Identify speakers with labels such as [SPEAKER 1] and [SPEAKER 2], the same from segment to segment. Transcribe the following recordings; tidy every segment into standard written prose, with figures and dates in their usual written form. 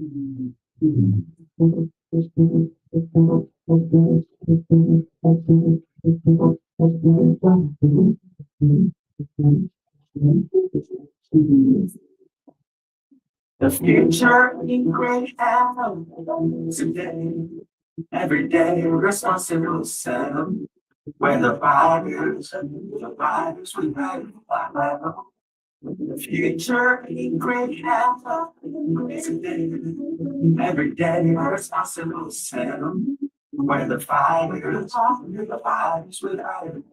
[SPEAKER 1] The future in great and today. Every day responsible self. When the virus we have. The future in great and today. Every day responsible self. When the virus we have.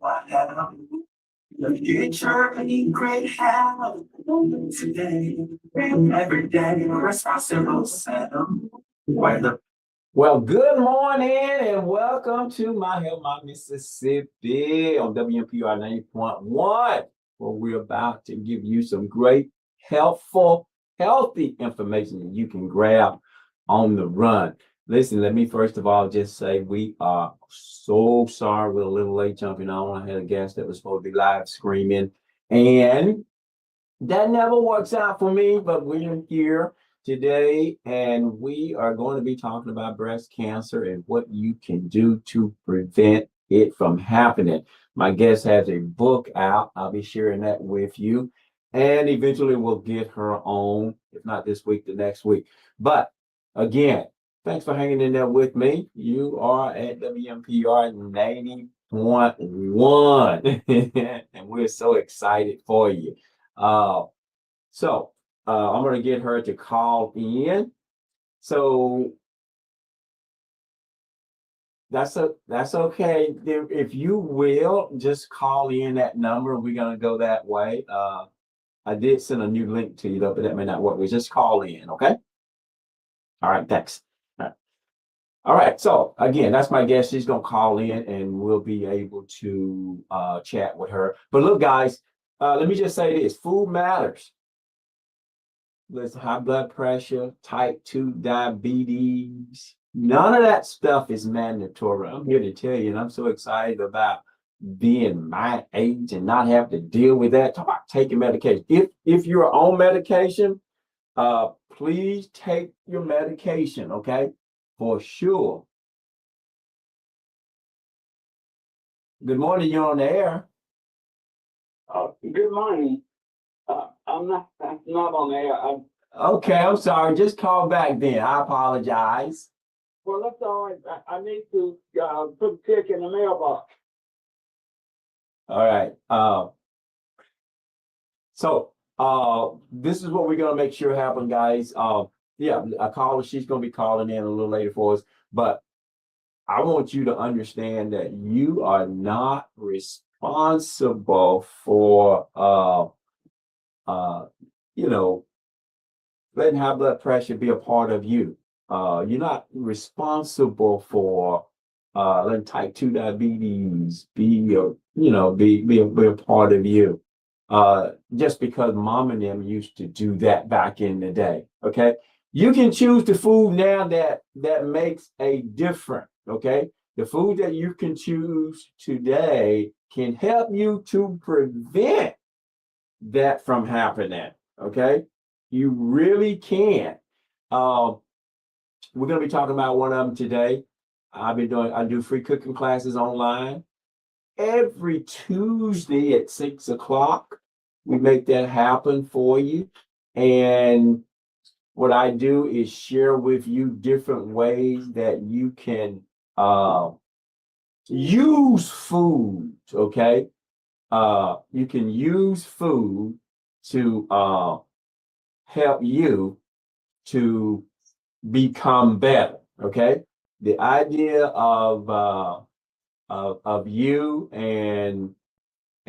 [SPEAKER 1] The future in great health today. Every day responsible self. Well, good morning and welcome to My Health, My Mississippi on WMPR 90.1, where we're about to give you some great, helpful, healthy information that you can grab on the run. Listen, let me first of all just say we are so sorry we're a little late jumping on. I had a guest that was supposed to be live screaming, and that never works out for me, but we're here today and we are going to be talking about breast cancer and what you can do to prevent it from happening. My guest has a book out. I'll be sharing that with you, and eventually we'll get her on, if not this week, the next week. But again, thanks for hanging in there with me. You are at WMPR 90.1 and we're so excited for you. I'm going to get her to call in. So that's okay. If you will just call in that number, we're going to go that way. I did send a new link to you though, but that may not work. We just call in, okay? All right, thanks. All right, so again, that's my guest. She's going to call in and we'll be able to chat with her. But look, guys, let me just say this. Food matters. Listen, high blood pressure, type 2 diabetes, none of that stuff is mandatory. I'm here to tell you, and I'm so excited about being my age and not have to deal with that. Talk about taking medication. If you're on medication, please take your medication, okay? For sure. Good morning, you're on the air.
[SPEAKER 2] Good morning. I'm not on air.
[SPEAKER 1] Okay, I'm sorry. Just call back then. I apologize.
[SPEAKER 2] Well, that's all right. I need to put a check in the mailbox.
[SPEAKER 1] All right. So this is what we're gonna make sure happen, guys. Yeah, a caller, she's gonna be calling in a little later for us, but I want you to understand that you are not responsible for letting high blood pressure be a part of you. You're not responsible for letting type 2 diabetes be a part of you. Just because mom and them used to do that back in the day. Okay. You can choose the food now that makes a difference. Okay. The food that you can choose today can help you to prevent that from happening. Okay. You really can. We're going to be talking about one of them today. I do free cooking classes online every Tuesday at 6 o'clock. We make that happen for you. And what I do is share with you different ways that you can use food. Okay. You can use food to help you to become better. Okay. The idea of you and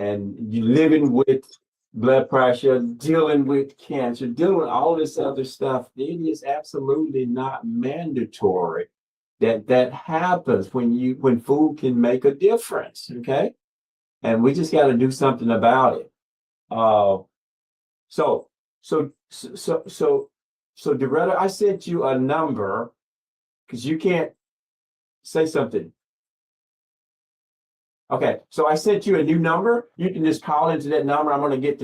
[SPEAKER 1] you living with blood pressure, dealing with cancer, dealing with all this other stuff, it is absolutely not mandatory that happens when food can make a difference. Okay. And we just got to do something about it. So Doretta, I sent you a number because you can't say something. Okay, so I sent you a new number. You can just call into that number. I'm gonna get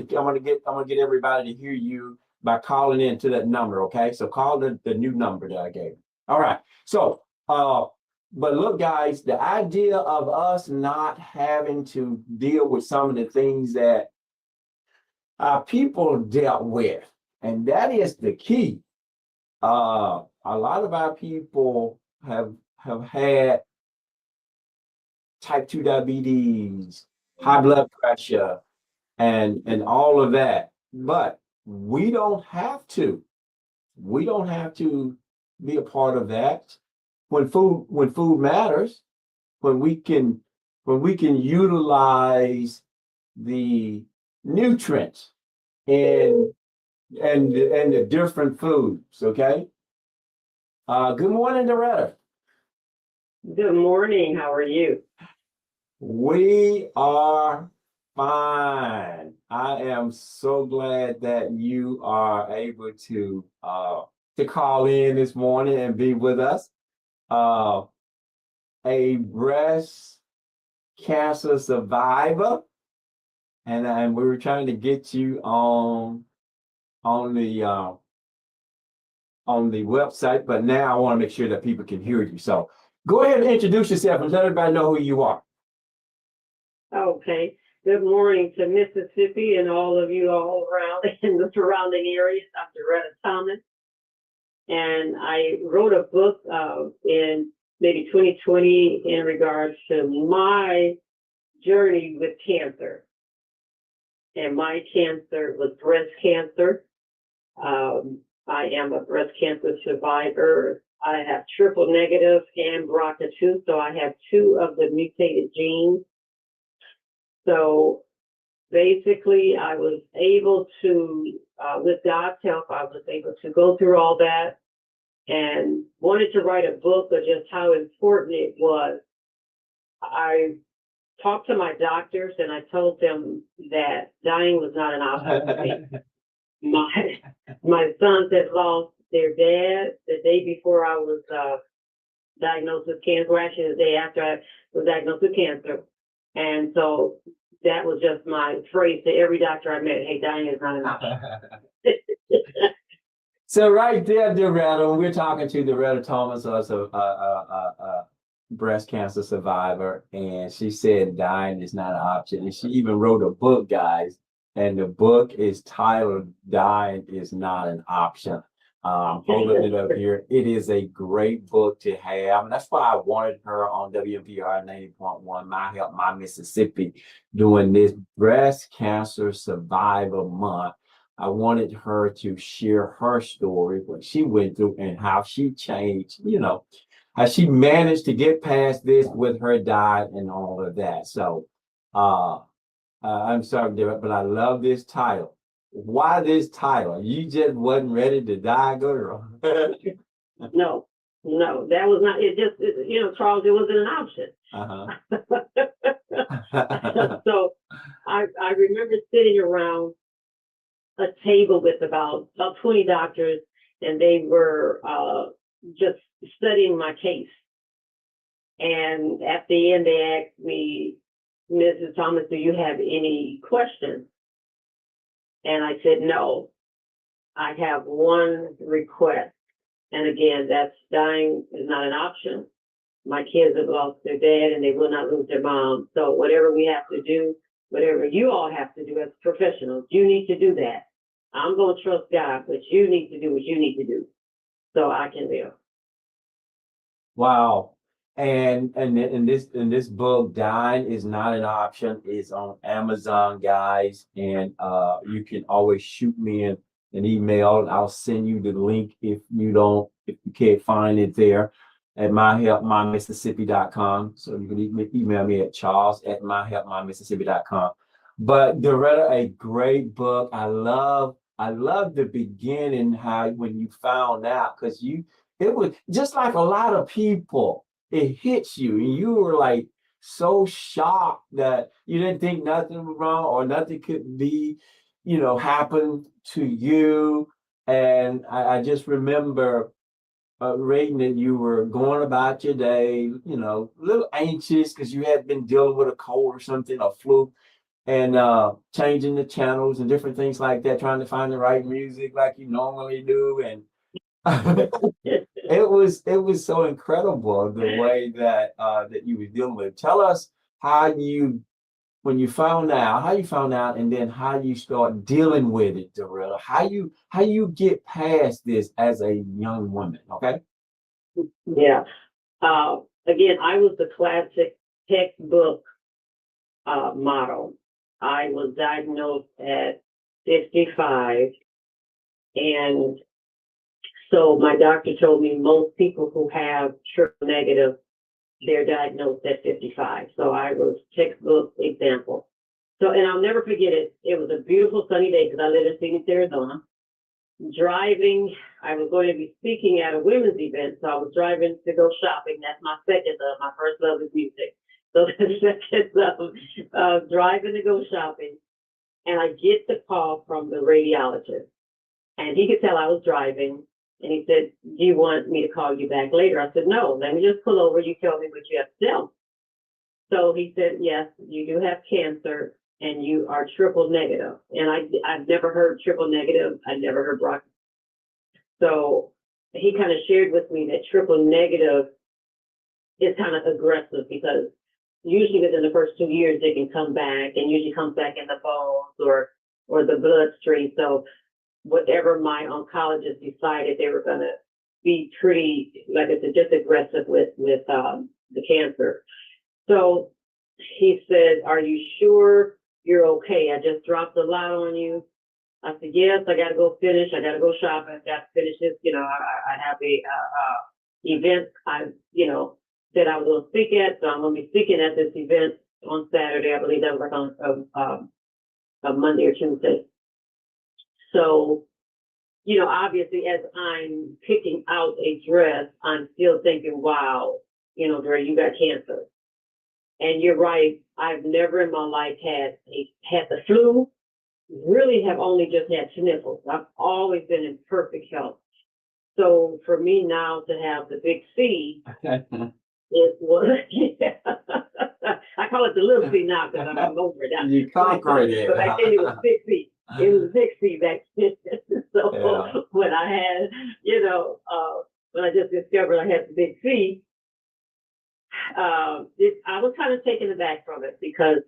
[SPEAKER 1] everybody to hear you
[SPEAKER 3] by calling into that number, okay? So call the new number that I gave. All right. So, but look, guys, the idea of us not having to deal with some of the things that our people dealt with, and that is the key. A lot of our people have had type 2 diabetes, high blood pressure, and all of that. But we don't have to. We don't have to be a part of that. When food matters, when we can utilize the nutrients and the different foods, okay? Good morning, Doretta.
[SPEAKER 4] Good morning. How are you?
[SPEAKER 3] We are fine. I am so glad that you are able to call in this morning and be with us. A breast cancer survivor, and we were trying to get you on the website, but now I want to make sure that people can hear you. So go ahead and introduce yourself and let everybody know who you are.
[SPEAKER 4] Okay. Good morning to Mississippi and all of you all around in the surrounding areas. I'm Doretta Thomas, and I wrote a book in maybe 2020 in regards to my journey with cancer. And my cancer was breast cancer. I am a breast cancer survivor. I have triple negative and BRCA2, so I have 2 of the mutated genes. So basically, I was able to, with God's help, I was able to go through all that and wanted to write a book of just how important it was. I talked to my doctors and I told them that dying was not an option for me. My sons had lost their dad the day before I was diagnosed with cancer, or actually the day after I was diagnosed with cancer. And so that was just my phrase to every doctor I met: hey, dying is not an option.
[SPEAKER 3] So right there, Doretta, we're talking to Doretta Thomas, also a breast cancer survivor, and she said dying is not an option. And she even wrote a book, guys, and the book is titled "Dying is Not an Option." I'm holding it up here. It is a great book to have, and that's why I wanted her on WMPR 90.1, My Help, My Mississippi, doing this Breast Cancer Survivor Month. I wanted her to share her story, what she went through, and how she changed, how she managed to get past this with her diet and all of that. So I'm sorry, but I love this title. Why this title? You just wasn't ready to die, girl.
[SPEAKER 4] No, that was not. Charles, it wasn't an option. So I remember sitting around a table with about 20 doctors, and they were just studying my case. And at the end, they asked me, Mrs. Thomas, do you have any questions? And I said, no, I have one request. And again, that's dying is not an option. My kids have lost their dad and they will not lose their mom. So whatever we have to do, whatever you all have to do as professionals, you need to do that. I'm going to trust God, but you need to do what you need to do so I can live.
[SPEAKER 3] Wow. And in this book, Dying is Not an Option, is on Amazon, guys. And you can always shoot me an email, and I'll send you the link if you can't find it there at myhelpmymississippi.com. So you can email me at charles@myhelpmymississippi.com. But Doretta, a great book. I love the beginning, how when you found out, because it was just like a lot of people. It hits you, and you were like so shocked that you didn't think nothing was wrong or nothing could be, happen to you. And I just remember reading that you were going about your day, a little anxious because you had been dealing with a cold or something, or flu. and changing the channels and different things like that, trying to find the right music like you normally do. And it was so incredible the way that that you were dealing with it. Tell us how you when you found out, how you found out, and then how you start dealing with it, Doretta. How you get past this as a young woman, okay?
[SPEAKER 4] Yeah. Again, I was the classic textbook model. I was diagnosed at 55, and so my doctor told me most people who have triple negative, they're diagnosed at 55. So I was textbook example. So, and I'll never forget it. It was a beautiful sunny day because I live in Phoenix, Arizona. Driving, I was going to be speaking at a women's event, so I was driving to go shopping. That's my second love. My first love is music. So the second love, driving to go shopping. And I get the call from the radiologist. And he could tell I was driving. And he said, do you want me to call you back later? I said, no, let me just pull over. You tell me what you have to tell. So he said, yes, you do have cancer and you are triple negative. And I've never heard triple negative. I never heard BRCA. So he kind of shared with me that triple negative is kind of aggressive because usually within the first 2 years, they can come back and usually comes back in the bones or the bloodstream. So whatever my oncologist decided, they were going to be pretty, like I said, just aggressive with the cancer. So he said, are you sure you're okay? I just dropped a lot on you. I said, yes, I got to go finish. I got to go shopping. I got to finish this. I have a event I, said I was going to speak at. So I'm going to be speaking at this event on Saturday. I believe that was like on a Monday or Tuesday. So, obviously as I'm picking out a dress, I'm still thinking, wow, Dre, you got cancer. And you're right. I've never in my life had the flu. Really have only just had sniffles. I've always been in perfect health. So for me now to have the big C, it was, I call it the little C now because I'm over it now.
[SPEAKER 3] You conquered it.
[SPEAKER 4] But back then it was big C. It was big C back then. So
[SPEAKER 3] Yeah.
[SPEAKER 4] when I had, when I just discovered I had the big C, I was kind of taken aback from it because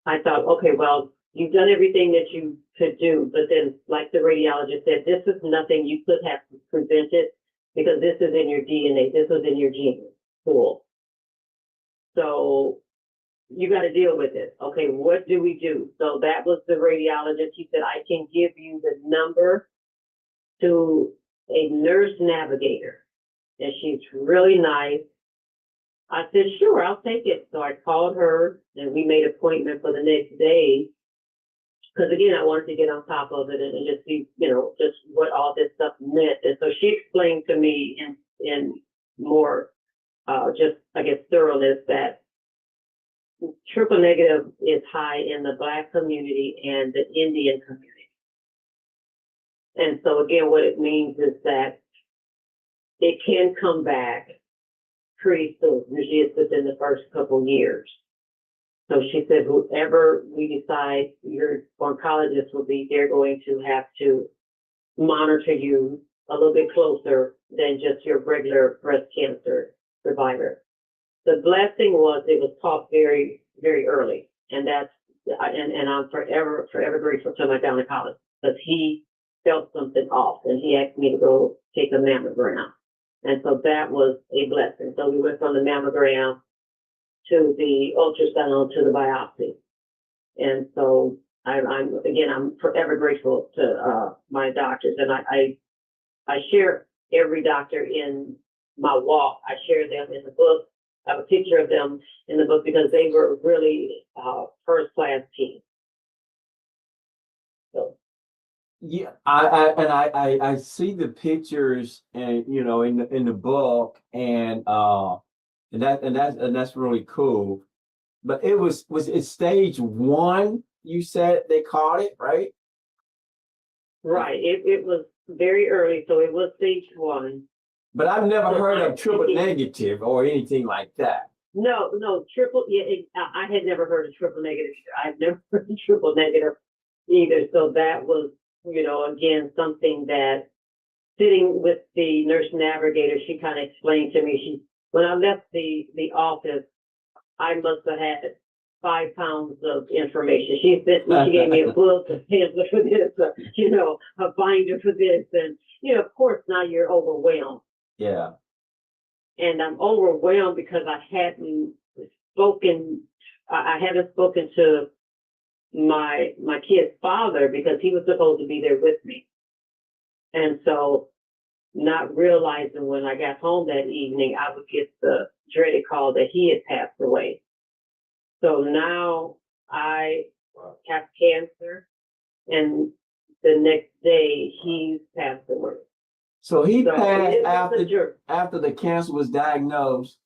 [SPEAKER 4] I thought, okay, well, you've done everything that you could do, but then, like the radiologist said, this is nothing you could have prevented because this is in your DNA, this is in your gene pool. So you got to deal with it. Okay, what do we do? So that was the radiologist. He said, I can give you the number to a nurse navigator, and she's really nice. I said, sure, I'll take it. So I called her and we made an appointment for the next day. Because again, I wanted to get on top of it and just see, just what all this stuff meant. And so she explained to me in more, just, I guess, thoroughness that triple negative is high in the Black community and the Indian community. And so again, what it means is that it can come back pretty soon. Usually it's within the first couple years. So she said, whoever we decide your oncologist will be, they're going to have to monitor you a little bit closer than just your regular breast cancer survivor. The blessing was it was caught very, very early. And I'm forever grateful to my gynecologist because he felt something off and he asked me to go take a mammogram. And so that was a blessing. So we went from the mammogram to the ultrasound to the biopsy. And so I'm forever grateful to my doctors. And I share every doctor in my walk. I share them in the book. I have a picture of them in the book because they were really first class team. So.
[SPEAKER 3] Yeah, I see the pictures and in the book and that's really cool. But was it stage 1? You said they caught it, right?
[SPEAKER 4] Right. It was very early, so it was stage 1.
[SPEAKER 3] But I've never heard of triple negative or anything like that.
[SPEAKER 4] No, triple, yeah, I had never heard of triple negative either. I've never heard of triple negative either. So that was, again, something that sitting with the nurse navigator, she kind of explained to me, when I left the office, I must have had 5 pounds of information. She gave me a book, a pamphlet for this, a binder for this. And, of course, now you're overwhelmed.
[SPEAKER 3] Yeah.
[SPEAKER 4] And I'm overwhelmed because I haven't spoken to my kid's father because he was supposed to be there with me. And so not realizing when I got home that evening, I would get the dreaded call that he had passed away. So now I have cancer, and the next day he's passed away.
[SPEAKER 3] So he
[SPEAKER 4] So
[SPEAKER 3] passed
[SPEAKER 4] it was a journey.
[SPEAKER 3] after the cancer was diagnosed.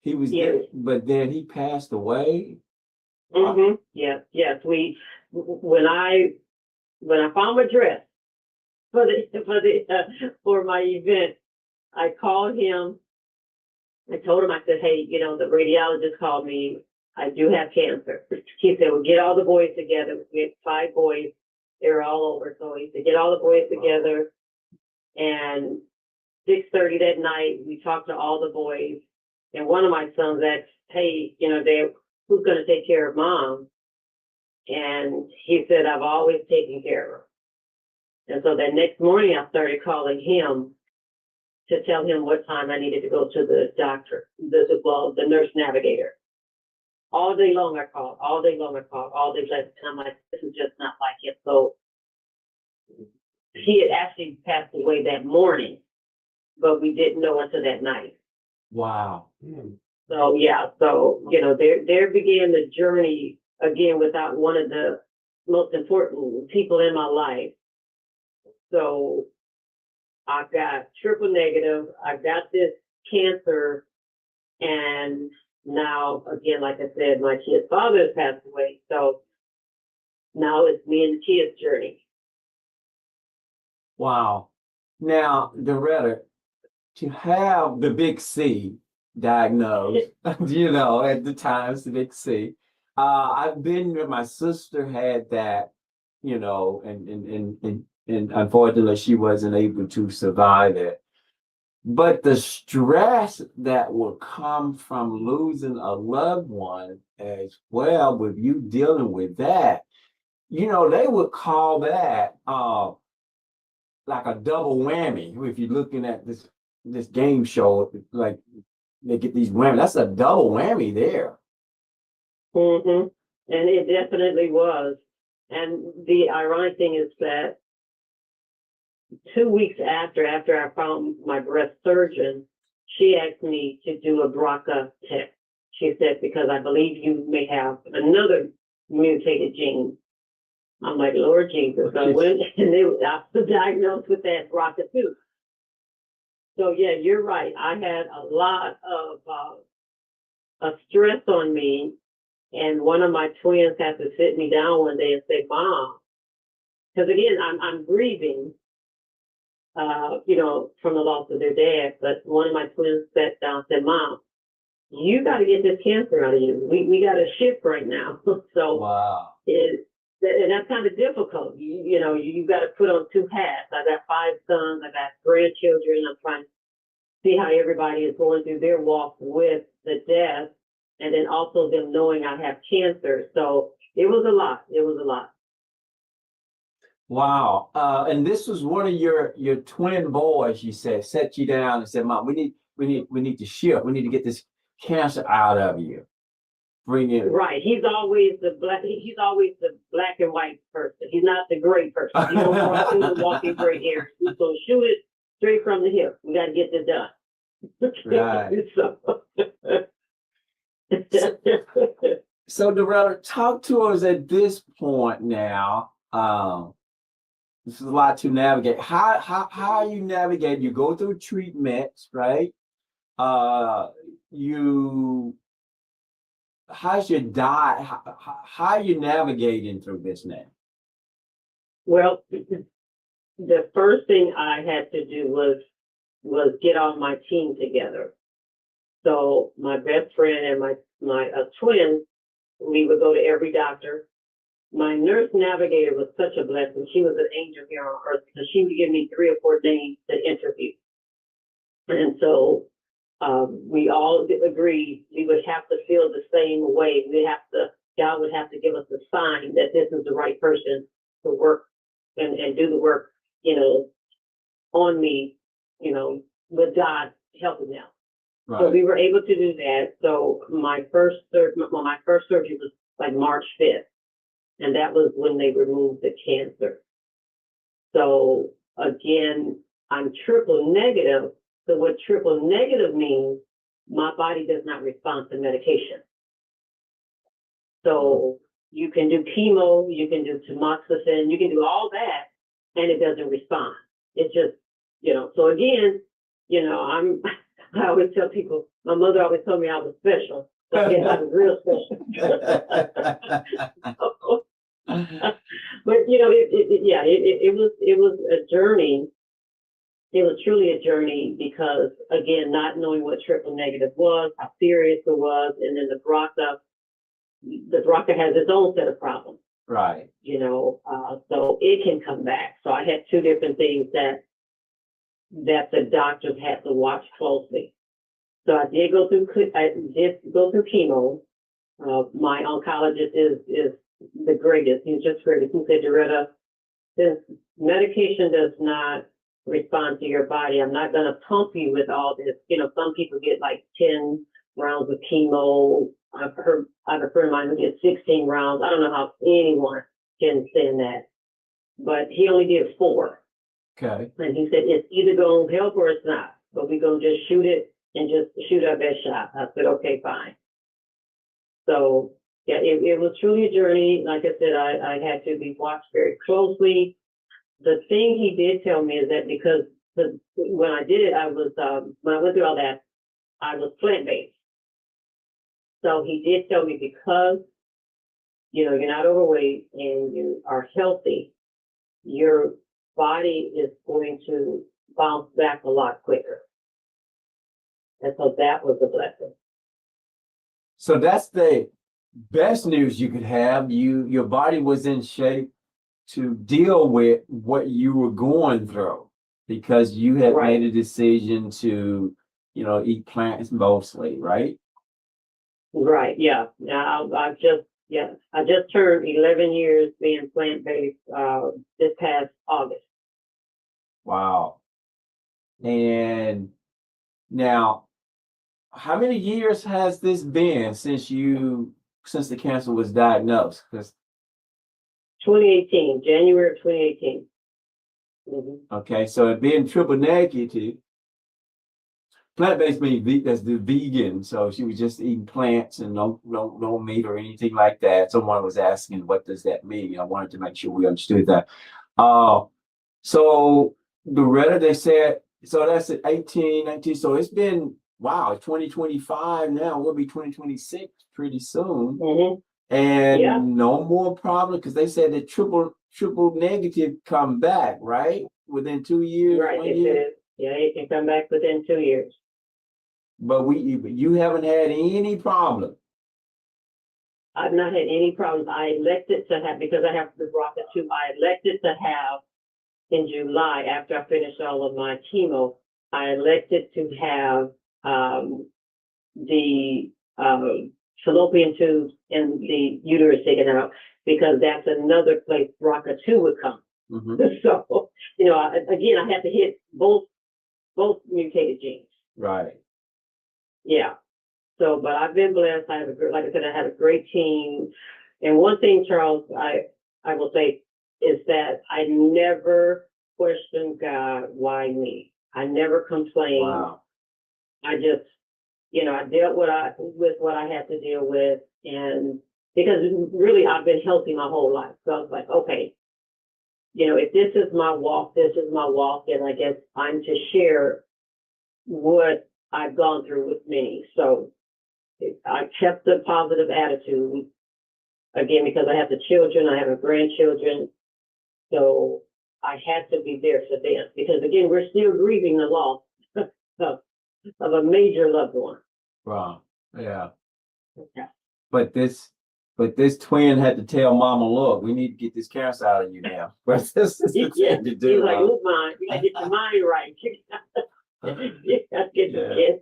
[SPEAKER 3] He was
[SPEAKER 4] Yes.
[SPEAKER 3] dead, but then he passed away.
[SPEAKER 4] Mm-hmm. Yes. When I found my dress for my event, I called him. I told him, I said, hey, the radiologist called me. I do have cancer. He said, well, get all the boys together. We had 5 boys. They were all over. So he said, get all the boys together. And 6:30 that night, we talked to all the boys. And one of my sons asked, hey, who's going to take care of mom? And he said, I've always taken care of her. And so that next morning, I started calling him to tell him what time I needed to go to the doctor, the nurse navigator. All day long I called, all day long. And I'm like, this is just not like it. So he had actually passed away that morning, but we didn't know until that night.
[SPEAKER 3] Wow.
[SPEAKER 4] So yeah, there began the journey again without one of the most important people in my life. So I got triple negative, I got this cancer, and now again, like I said, my kid's father has passed away. So now it's me and the kid's journey.
[SPEAKER 3] Wow. Now, Doretta, to have the big C diagnosed, at the times the big C. I've been where my sister had that, and unfortunately she wasn't able to survive it. But the stress that will come from losing a loved one as well, with you dealing with that, they would call that like a double whammy. If you're looking at this game show, like they get these whammy, that's a double whammy there.
[SPEAKER 4] Mm-hmm. And it definitely was. And the ironic thing is that 2 weeks after I found my breast surgeon, she asked me to do a BRCA test. She said, because I believe you may have another mutated gene. I'm like, Lord Jesus. So I went and I was diagnosed with that BRCA too. So yeah, you're right. I had a lot of stress on me. And one of my twins had to sit me down one day and say, Mom, because again, I'm grieving, from the loss of their dad. But one of my twins sat down and said, Mom, you got to get this cancer out of you. We got to shift right now. So
[SPEAKER 3] wow.
[SPEAKER 4] And that's kind of difficult. You got to put on 2 hats. I got 5 sons. I got grandchildren. I'm trying to see how everybody is going through their walk with the death, and then also them knowing I have cancer. So it was a lot.
[SPEAKER 3] Wow. And this was one of your twin boys, you said, set you down and said, Mom, we need to shift. We need to get this cancer out of you. Bring it.
[SPEAKER 4] Right. He's always the black and white person. He's not the gray person. He don't want to the walking gray hair. So shoot it straight from the hip. We got to get this done.
[SPEAKER 3] Right. So Doretta, talk to us at this point now. This is a lot to navigate. How you navigate? You go through treatments, right? How's your diet? How are you navigating through this now?
[SPEAKER 4] Well, the first thing I had to do was get all my team together. So my best friend and my twin, we would go to every doctor. My nurse navigator was such a blessing. She was an angel here on earth because she would give me 3 or 4 names to interview. And so we all agreed we would have to feel the same way. God would have to give us a sign that this is the right person to work and do the work, on me, with God helping them. So
[SPEAKER 3] Right.
[SPEAKER 4] we were able to do that. So my first surgery was like March 5th. And that was when they removed the cancer. So again, I'm triple negative. So what triple negative means, my body does not respond to medication. So you can do chemo, you can do tamoxifen, you can do all that, and it doesn't respond. It just, so again, I always tell people, my mother always told me I was special. So I guess I was real special. But it was a journey. It was truly a journey because again, not knowing what triple negative was, how serious it was, and then the BRCA has its own set of problems.
[SPEAKER 3] Right.
[SPEAKER 4] So it can come back. So I had 2 different things that the doctors had to watch closely. So I did go through chemo. My oncologist is the greatest. He's just great. He said, Doretta, since medication does not respond to your body, I'm not going to pump you with all this. Some people get like 10 rounds of chemo. I have a friend of mine who did 16 rounds. I don't know how anyone can stand that, but he only did 4.
[SPEAKER 3] Okay.
[SPEAKER 4] And he said, it's either going to help or it's not, but we're going to just shoot it and just shoot our best shot. I said, okay, fine. So yeah, it was truly a journey. Like I said, I had to be watched very closely. The thing he did tell me is that because when I did it, when I went through all that, I was plant-based. So he did tell me because, you're not overweight and you are healthy, your body is going to bounce back a lot quicker. And so that was a blessing.
[SPEAKER 3] So that's the best news you could have. Your body was in shape to deal with what you were going through because you had
[SPEAKER 4] Right.
[SPEAKER 3] made a decision to, eat plants mostly, right?
[SPEAKER 4] Right. Yeah. Now I just turned 11 years being plant-based this past August.
[SPEAKER 3] Wow. And now, how many years has this been since the cancer was diagnosed? 'Cause
[SPEAKER 4] 2018, January of 2018.
[SPEAKER 3] okay, so it being triple negative, plant-based means that's the vegan. So she was just eating plants and no meat or anything like that. Someone was asking, what does that mean? I wanted to make sure we understood that. So Doretta, they said, so that's at 18, 19. So it's been, wow, 2025 now. We'll be 2026 pretty soon.
[SPEAKER 4] Mm-hmm.
[SPEAKER 3] And
[SPEAKER 4] Yeah.
[SPEAKER 3] no more problem because they said that triple negative come back, right? Within 2 years,
[SPEAKER 4] Right.
[SPEAKER 3] 1
[SPEAKER 4] It
[SPEAKER 3] year.
[SPEAKER 4] says, it can come back within 2 years.
[SPEAKER 3] But you haven't had any problem.
[SPEAKER 4] I've not had any problems. I elected to have, because I have the BRCA2, I elected to have in July, after I finished all of my chemo, I elected to have the fallopian tubes and the uterus taken out because that's another place BRCA2 would come.
[SPEAKER 3] Mm-hmm.
[SPEAKER 4] So, again, I had to hit both mutated genes.
[SPEAKER 3] Right.
[SPEAKER 4] Yeah. So, but I've been blessed. I had a great team. And one thing, Charles, I will say is that I never questioned God, why me? I never complained.
[SPEAKER 3] Wow.
[SPEAKER 4] I just, I dealt with what I had to deal with. And because really I've been healthy my whole life. So I was like, okay, if this is my walk, this is my walk. And I guess I'm to share what I've gone through with me. So I kept a positive attitude, again, because I have the children, I have the grandchildren. So I had to be there for them because, again, we're still grieving the loss of a major loved one.
[SPEAKER 3] Wow. Yeah.
[SPEAKER 4] Yeah.
[SPEAKER 3] But this twin had to tell mama, look, we need to get this cancer out of you now. But this is the
[SPEAKER 4] Yeah,
[SPEAKER 3] thing to
[SPEAKER 4] he's
[SPEAKER 3] do.
[SPEAKER 4] like,
[SPEAKER 3] huh?
[SPEAKER 4] look, mine, you gotta get your mind right. You gotta get the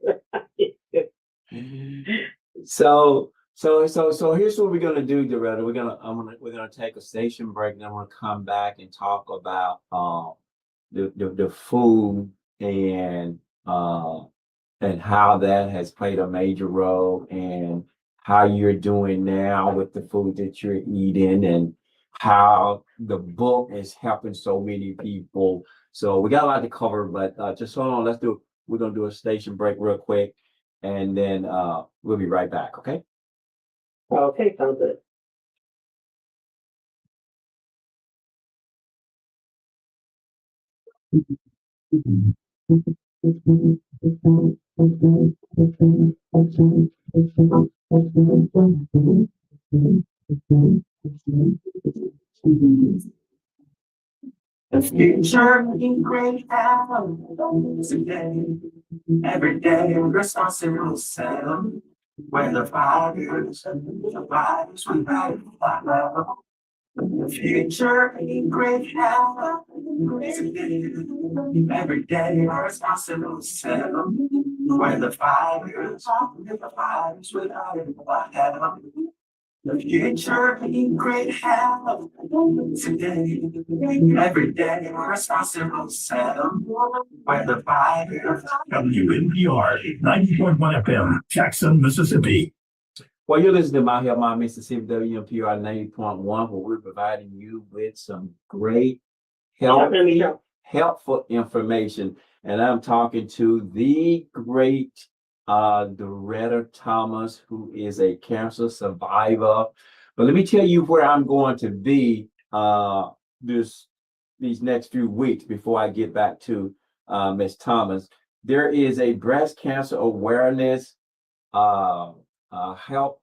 [SPEAKER 4] cancer.
[SPEAKER 3] So here's what we're gonna do, Doretta. We're gonna take a station break, and then we're gonna come back and talk about the food uh and how that has played a major role and how you're doing now with the food that you're eating and how the book is helping so many people. So we got a lot to cover, but just hold on. We're gonna do a station break real quick, and then we'll be right back. Okay.
[SPEAKER 4] Okay, sounds good.
[SPEAKER 1] The future in great health today. Every day responsible self. When the virus without love. The future in great health today. Every day responsible self. When the virus without love. The future in great health today. Every day responsible self. When the virus.
[SPEAKER 5] WNPR 90.1 FM, Jackson, Mississippi.
[SPEAKER 3] Well, you're listening to My Health, My Mississippi, WMPR 90.1, where we're providing you with some great helpful information. And I'm talking to the great Doretta Thomas, who is a cancer survivor. But let me tell you where I'm going to be these next few weeks before I get back to Ms. Thomas. There is a breast cancer awareness health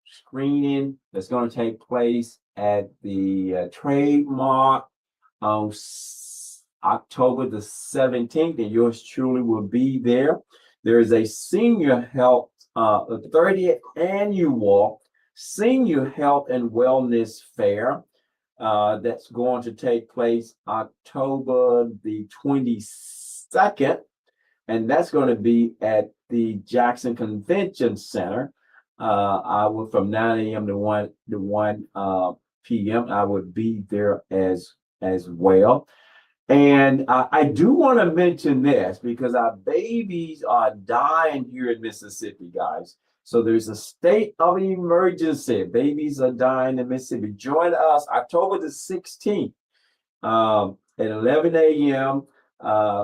[SPEAKER 3] screening that's going to take place at the Trademark on October the 17th, and yours truly will be there. There is a senior health, 30th annual senior health and wellness fair that's going to take place October the 22nd, and that's going to be at the Jackson Convention Center. I will from 9 a.m. to 1 p.m. I would be there as well. And I do want to mention this because our babies are dying here in Mississippi, guys. So there's a state of emergency. Babies are dying in Mississippi. Join us October the 16th at 11 a.m.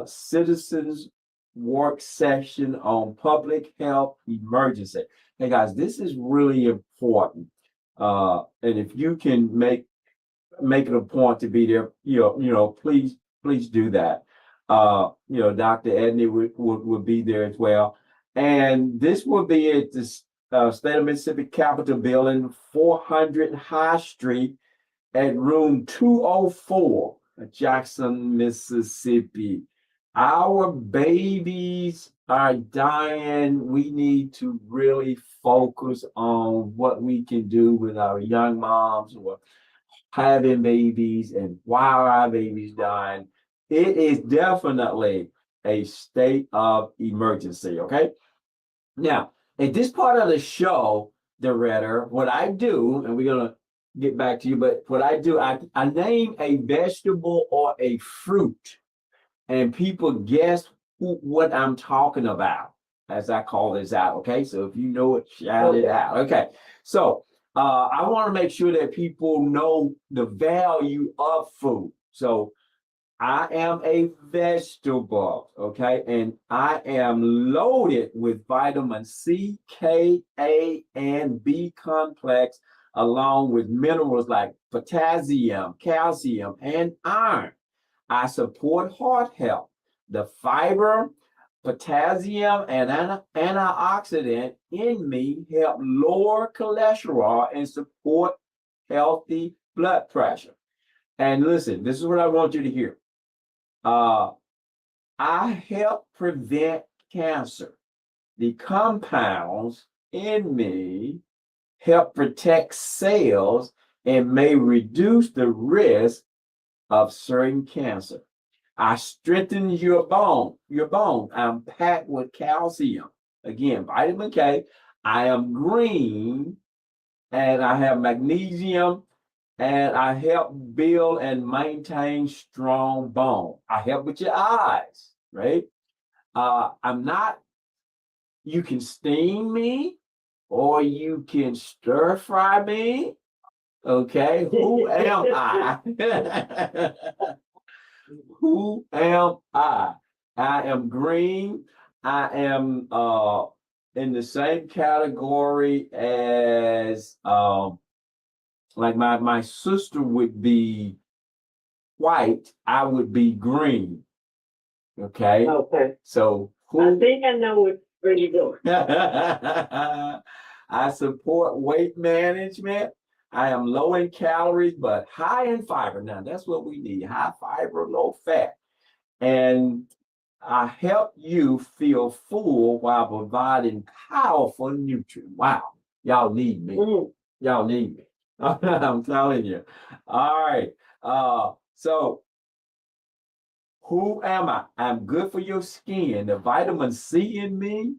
[SPEAKER 3] Citizens work session on public health emergency. Hey guys, this is really important. And if you can make it a point to be there, please do that. Dr. Edney would be there as well. And this will be at the State of Mississippi Capitol Building, 400 High Street at room 204, Jackson, Mississippi. Our babies are dying. We need to really focus on what we can do with our young moms who are having babies and why are our babies dying. It is definitely a state of emergency, okay? Now, at this part of the show, Doretta, what I do, and we're going to get back to you, but what I do, I name a vegetable or a fruit, and people guess what I'm talking about as I call this out, okay? So if you know it, shout it out, okay? So I want to make sure that people know the value of food. So I am a vegetable, okay? And I am loaded with vitamin C, K, A, and B complex, along with minerals like potassium, calcium, and iron. I support heart health. The fiber, potassium, and antioxidant in me help lower cholesterol and support healthy blood pressure. And listen, this is what I want you to hear. I help prevent cancer. the compounds in me help protect cells and may reduce the risk of certain cancer. I strengthen your bone. I'm packed with calcium. Again, vitamin K. I am green and I have magnesium and I help build and maintain strong bone. I help with your eyes, right? I'm not, you can steam me or you can stir fry me. Okay, who am I? Who am I? I am green. I am in the same category as like my sister would be white, I would be green. Okay.
[SPEAKER 4] Okay.
[SPEAKER 3] So
[SPEAKER 4] I
[SPEAKER 3] who
[SPEAKER 4] think I know where you're going.
[SPEAKER 3] I support weight management. I am low in calories, but high in fiber. Now that's what we need. High fiber, low fat. And I help you feel full while providing powerful nutrients. Wow. Y'all need me.
[SPEAKER 4] Mhm.
[SPEAKER 3] Y'all need me. I'm telling you. All right. So who am I? I'm good for your skin. The vitamin C in me.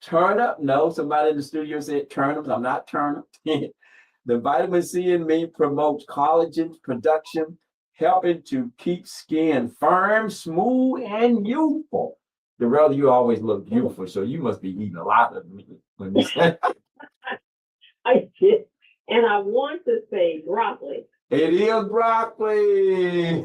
[SPEAKER 3] Turnip. No, somebody in the studio said turnips. I'm not turnip. The vitamin C in me promotes collagen production, helping to keep skin firm, smooth, and youthful. The rather you always look youthful, so you must be eating a lot of meat. When you say
[SPEAKER 4] I did. And I want to say broccoli.
[SPEAKER 3] it is broccoli.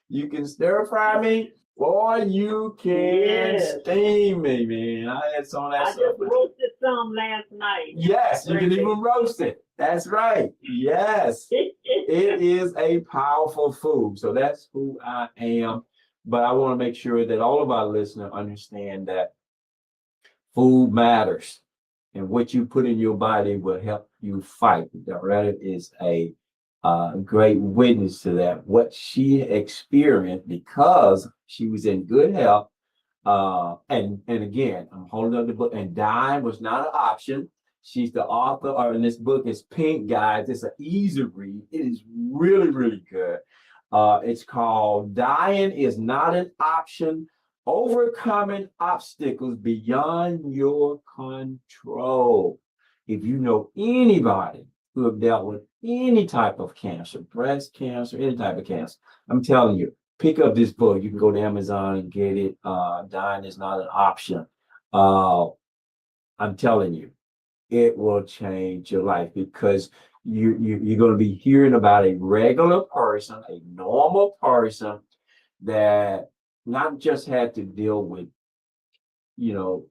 [SPEAKER 3] You can stir fry me or you can
[SPEAKER 4] Yes.
[SPEAKER 3] steam me, man. I had some of that
[SPEAKER 4] I
[SPEAKER 3] stuff.
[SPEAKER 4] just roasted some last night.
[SPEAKER 3] Yes, you can even roast it. That's right. Yes. It is a powerful food. So that's who I am. But I want to make sure that all of our listeners understand that food matters. And what you put in your body will help you fight. Doretta is a great witness to that. What she experienced because she was in good health. And again, I'm holding up the book, and dying was not an option. She's the author, or in this book is Pink, guys. It's an easy read. It is really, really good. It's called Dying is Not an Option, Overcoming Obstacles Beyond Your Control. If you know anybody who have dealt with any type of cancer, breast cancer, any type of cancer, I'm telling you, pick up this book. You can go to Amazon and get it. Dying is not an option. I'm telling you, it will change your life because you're going to be hearing about a regular person, a normal person that not just had to deal with, the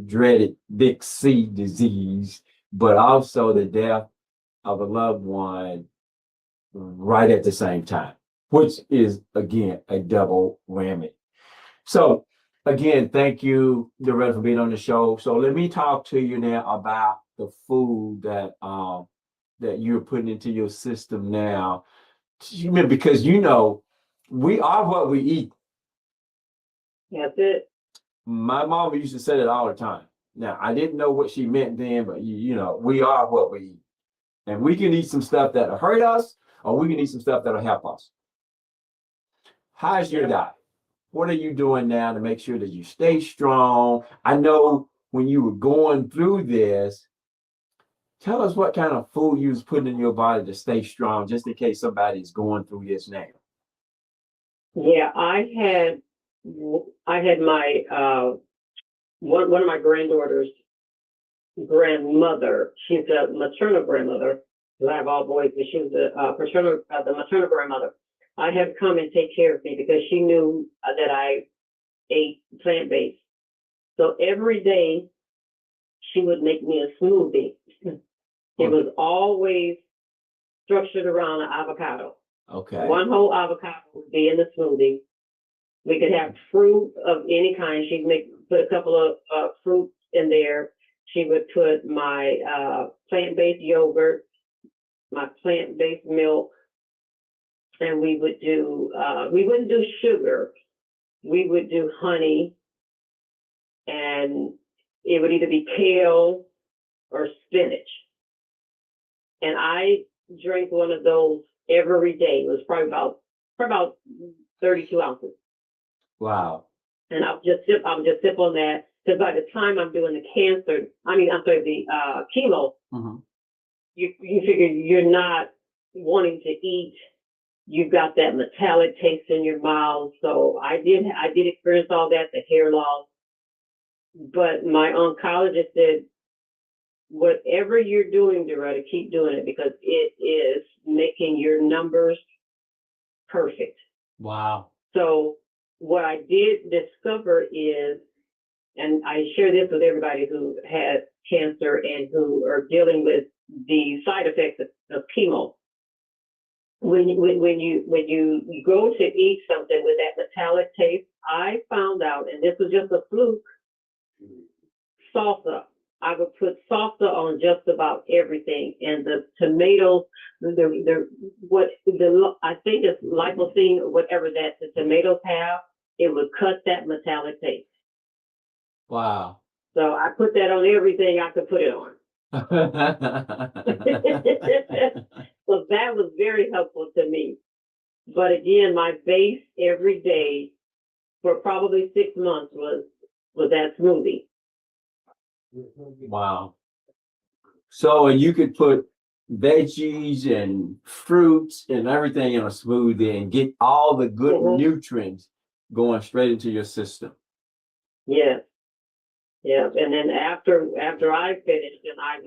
[SPEAKER 3] dreaded big C disease, but also the death of a loved one right at the same time, which is, again, a double whammy. So, again, thank you, Doretta, for being on the show. So let me talk to you now about the food that that you're putting into your system now, because we are what we eat.
[SPEAKER 4] That's it.
[SPEAKER 3] My mom used to say that all the time. Now, I didn't know what she meant then, but we are what we eat. And we can eat some stuff that'll hurt us, or we can eat some stuff that'll help us. How's your diet? What are you doing now to make sure that you stay strong? I know when you were going through this, tell us what kind of food you was putting in your body to stay strong, just in case somebody's going through this now.
[SPEAKER 4] Yeah, I had my one of my granddaughter's grandmother. She's a maternal grandmother. I have all boys, but she was the maternal grandmother. I have come and take care of me because she knew that I ate plant-based. So every day she would make me a smoothie. It was always structured around an avocado.
[SPEAKER 3] Okay.
[SPEAKER 4] One whole avocado would be in the smoothie. We could have fruit of any kind. She'd put a couple of fruits in there. She would put my plant-based yogurt, my plant-based milk, and we wouldn't do sugar. we would do honey, and it would either be kale or spinach. And I drank one of those every day. It was probably about 32 ounces.
[SPEAKER 3] Wow.
[SPEAKER 4] And I would just sip on that, because by the time I'm doing the chemo,
[SPEAKER 3] Mhm.
[SPEAKER 4] you figure you're not wanting to eat. You've got that metallic taste in your mouth. So I did experience all that, the hair loss. But my oncologist said, whatever you're doing, Doretta, keep doing it, because it is making your numbers perfect.
[SPEAKER 3] Wow.
[SPEAKER 4] So what I did discover is, and I share this with everybody who has cancer and who are dealing with the side effects of chemo. When you go to eat something with that metallic taste, I found out, and this was just a fluke, salsa. I would put salsa on just about everything, and the tomatoes, I think it's lipocene or whatever that the tomatoes have, it would cut that metallic taste.
[SPEAKER 3] Wow.
[SPEAKER 4] So I put that on everything I could put it on. So that was very helpful to me. But again, my base every day for probably 6 months was that smoothie.
[SPEAKER 3] Wow. So you could put veggies and fruits and everything in a smoothie and get all the good
[SPEAKER 4] Mhm.
[SPEAKER 3] nutrients going straight into your system.
[SPEAKER 4] Yeah. Yeah. And then after I finished, and I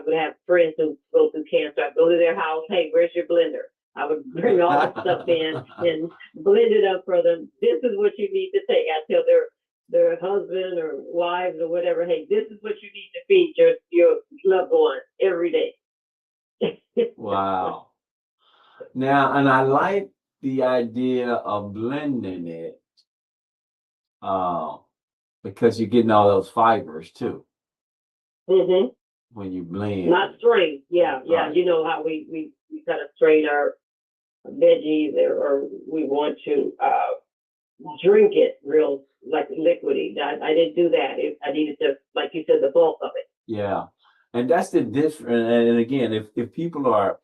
[SPEAKER 4] would have friends who go through cancer. I'd go to their house, hey, where's your blender? I would bring all that stuff in and blend it up for them. This is what you need to take. I tell their husband or wives or whatever, hey, this is what you need to feed your loved one every day.
[SPEAKER 3] Wow. Now, and I like the idea of blending it, because you're getting all those fibers too
[SPEAKER 4] hmm
[SPEAKER 3] when you blend.
[SPEAKER 4] Not strain. Yeah.
[SPEAKER 3] Right.
[SPEAKER 4] You know how we kind of strain our veggies, or we want to drink it real like liquidy. I didn't do that. I needed to, like you said, the bulk of it.
[SPEAKER 3] Yeah. And that's the difference. And again, if people are,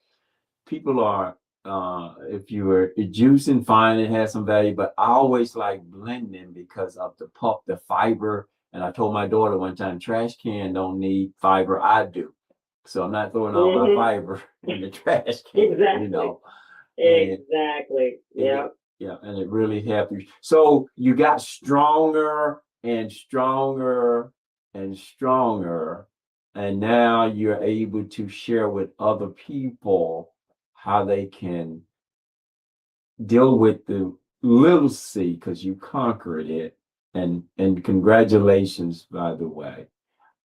[SPEAKER 3] if you were juicing, fine, it has some value, but I always like blending because of the pulp, the fiber. And I told my daughter one time, trash can don't need fiber, I do. So I'm not throwing all my
[SPEAKER 4] Mhm.
[SPEAKER 3] fiber in the trash can,
[SPEAKER 4] Exactly.
[SPEAKER 3] you know. And-
[SPEAKER 4] Exactly.
[SPEAKER 3] and
[SPEAKER 4] Yeah.
[SPEAKER 3] Yeah, and it really helped you. So you got stronger and stronger and stronger, and now you're able to share with other people how they can deal with the little c, because you conquered it. And congratulations, by the way.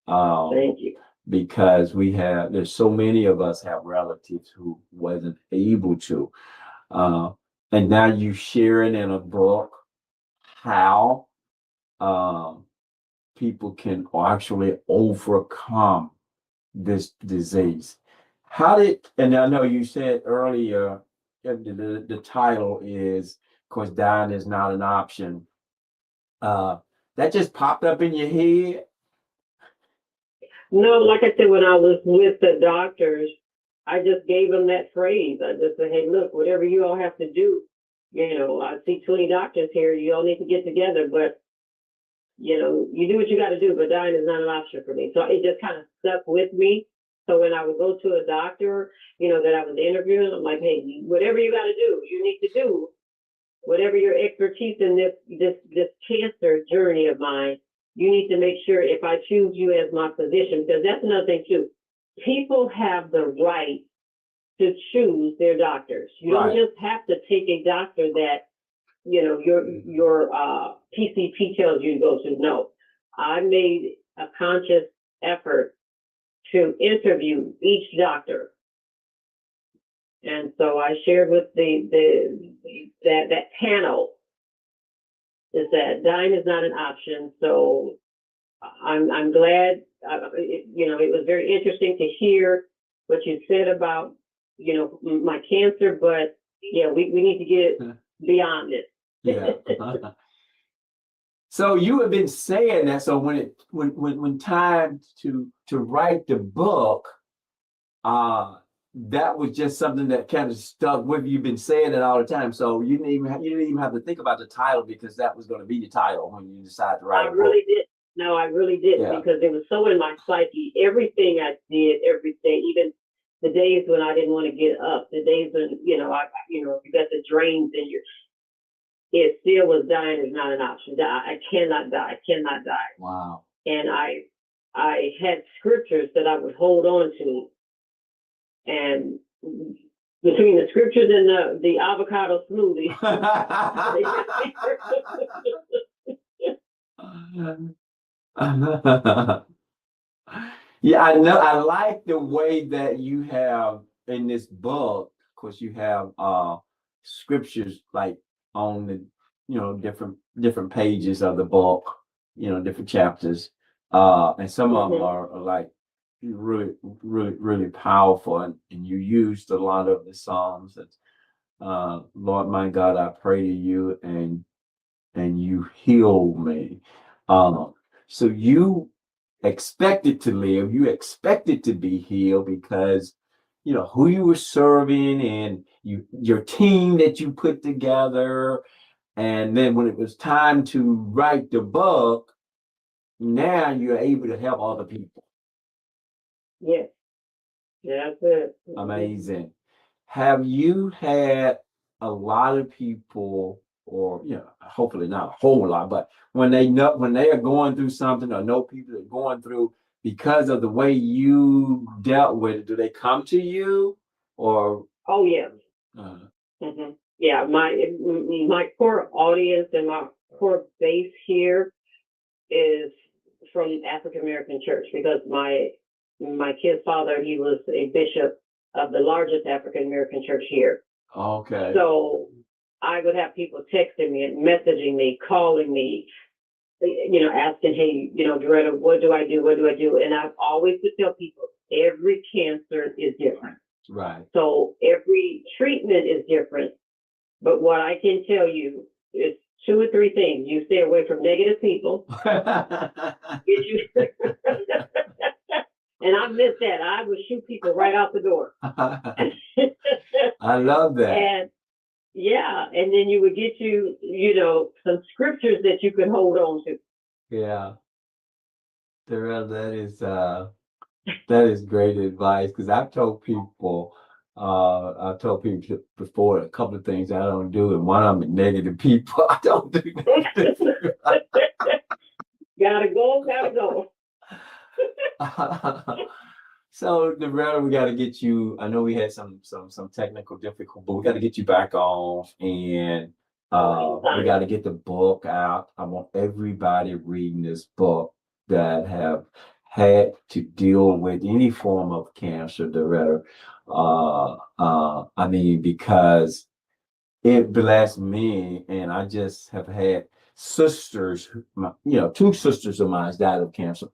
[SPEAKER 4] Thank you.
[SPEAKER 3] Because there's so many of us have relatives who wasn't able to. And now you sharing in a book how people can actually overcome this disease. And I know you said earlier, the title is, of course, dying is not an option. That just popped up in your head?
[SPEAKER 4] No, like I said, when I was with the doctors, I just gave them that phrase. I just said, hey, look, whatever you all have to do, I see 20 doctors here. You all need to get together, but, you do what you got to do, but dying is not an option for me. So it just kind of stuck with me. So when I would go to a doctor, that I was interviewing, I'm like, hey, whatever you got to do, you need to do. Whatever your expertise in this cancer journey of mine, you need to make sure if I choose you as my physician, because that's another thing too. People have the right to choose their doctors. You
[SPEAKER 3] Right.
[SPEAKER 4] don't just have to take a doctor that, your PCP tells you to go to. No, I made a conscious effort to interview each doctor. And so I shared with that panel is that dying is not an option. So I'm glad, it was very interesting to hear what you said about, my cancer, but yeah, we need to get beyond it.
[SPEAKER 3] Yeah. So you have been saying that. So when time to write the book, that was just something that kind of stuck with you. You've been saying it all the time. So you didn't even have to think about the title because that was going to be the title when you decided to write
[SPEAKER 4] I
[SPEAKER 3] a book.
[SPEAKER 4] really did. No, I really didn't
[SPEAKER 3] Yeah.
[SPEAKER 4] because it was so in my psyche. Everything I did, everything, even the days when I didn't want to get up, the days when, you got the drains in your, it still was dying is not an option. I cannot die. I cannot die.
[SPEAKER 3] Wow.
[SPEAKER 4] And I had scriptures that I would hold on to. And between the scriptures and the avocado smoothie,
[SPEAKER 3] Yeah, I know. I like the way that you have in this book. Of course, you have scriptures like on the different pages of the book, different chapters. And some of them are like really, really, really powerful. And you used a lot of the Psalms. Lord my God, I pray to you and you heal me. So you expected to live, you expected to be healed because who you were serving and your team that you put together. And then when it was time to write the book, now you're able to help other people.
[SPEAKER 4] yes, that's it.
[SPEAKER 3] Amazing. Have you had a lot of people, or hopefully not a whole lot, but when they are going through something or know people that are going through because of the way you dealt with it, do they come to you or?
[SPEAKER 4] Oh yeah. Yeah, my core audience and my core base here is from African American church because my kid's father, he was a bishop of the largest African American church here.
[SPEAKER 3] Okay.
[SPEAKER 4] So I would have people texting me and messaging me, calling me, asking, hey, Doretta, what do I do? What do I do? And I've always would tell people every cancer is different.
[SPEAKER 3] Right.
[SPEAKER 4] So every treatment is different. But what I can tell you is 2 or 3 things. You stay away from negative people. And I miss that. I would shoot people right out the door.
[SPEAKER 3] I love that.
[SPEAKER 4] And yeah, and then you would get some scriptures that you could hold on to.
[SPEAKER 3] Yeah. That is great advice because I've told people before a couple of things I don't do, and one of them is negative people. I don't do that.
[SPEAKER 4] Gotta go.
[SPEAKER 3] So Doretta, we got to get you. I know we had some technical difficulty, but we got to get you back on, and we got to get the book out. I want everybody reading this book that have had to deal with any form of cancer, Doretta. I mean, because it blessed me, and I just have had sisters, 2 sisters of mine died of cancer.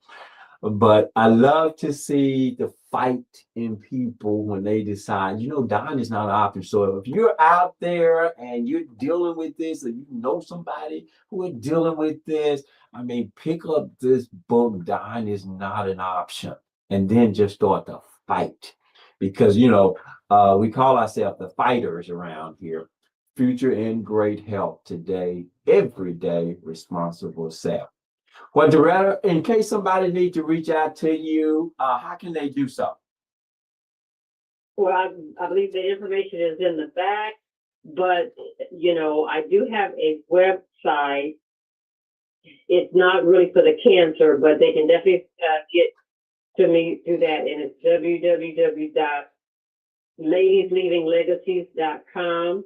[SPEAKER 3] But I love to see the fight in people when they decide, dying is not an option. So if you're out there and you're dealing with this, or you know somebody who is dealing with this, I mean, pick up this book, Dying is Not an Option, and then just start to fight. Because, we call ourselves the fighters around here. Future in great health today, every day, responsible self. Well, Doretta, in case somebody needs to reach out to you, how can they do so?
[SPEAKER 4] Well, I believe the information is in the back, but, I do have a website. It's not really for the cancer, but they can definitely get to me through that, and it's www.ladiesleavinglegacies.com.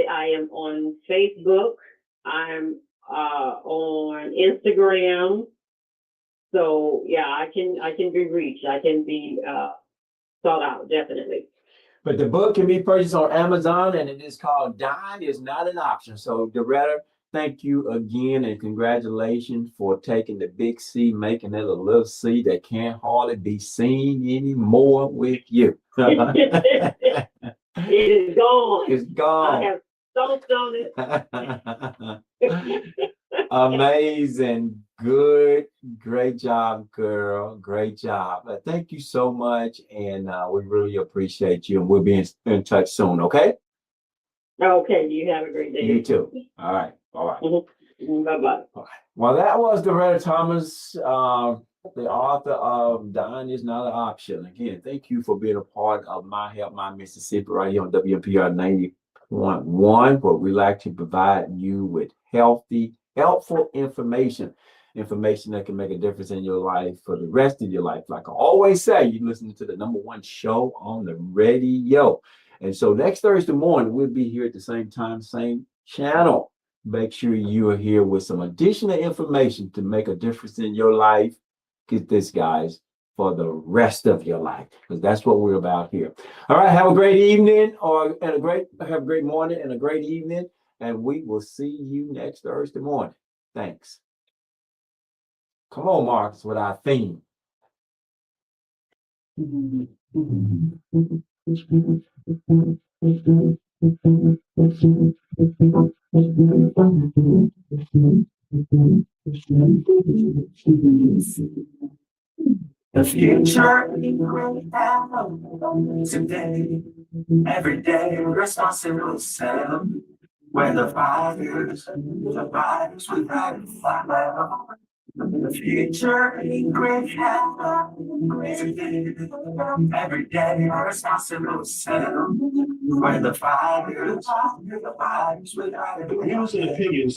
[SPEAKER 4] I am on Facebook. I'm on Instagram. So yeah, I can be reached. I can be sought out, definitely.
[SPEAKER 3] But the book can be purchased on Amazon, and it is called Dying is Not an Option. So Doretta, thank you again, and congratulations for taking the big C, making it a little C that can't hardly be seen anymore with you.
[SPEAKER 4] It is gone.
[SPEAKER 3] It's gone.
[SPEAKER 4] I have stomped on it.
[SPEAKER 3] Amazing. Good. Great job, girl. Great job. Thank you so much. And we really appreciate you. And we'll be in touch soon. Okay.
[SPEAKER 4] Okay, you have a great day.
[SPEAKER 3] You too. All right. All right.
[SPEAKER 4] Bye-bye.
[SPEAKER 3] Well, that was Doretta Thomas, the author of Dying is Not an Option. Again, thank you for being a part of My Help, My Mississippi right here on WMPR 90.1, where we like to provide you with helpful information that can make a difference in your life for the rest of your life. Like I always say, you're listening to the #1 show on the radio. And so next Thursday morning, we'll be here at the same time, same channel. Make sure you are here with some additional information to make a difference in your life. Get this, guys, for the rest of your life, because that's what we're about here. All right, have a great evening, have a great morning and a great evening, and we will see you next Thursday morning. Thanks. Come on, Marcus, with our theme.
[SPEAKER 1] The future we will have today, every day, responsible self. When the fighters we ride and fly. The future in great health today, every day, responsible self. When the fighters we ride and fly.
[SPEAKER 5] Views and opinions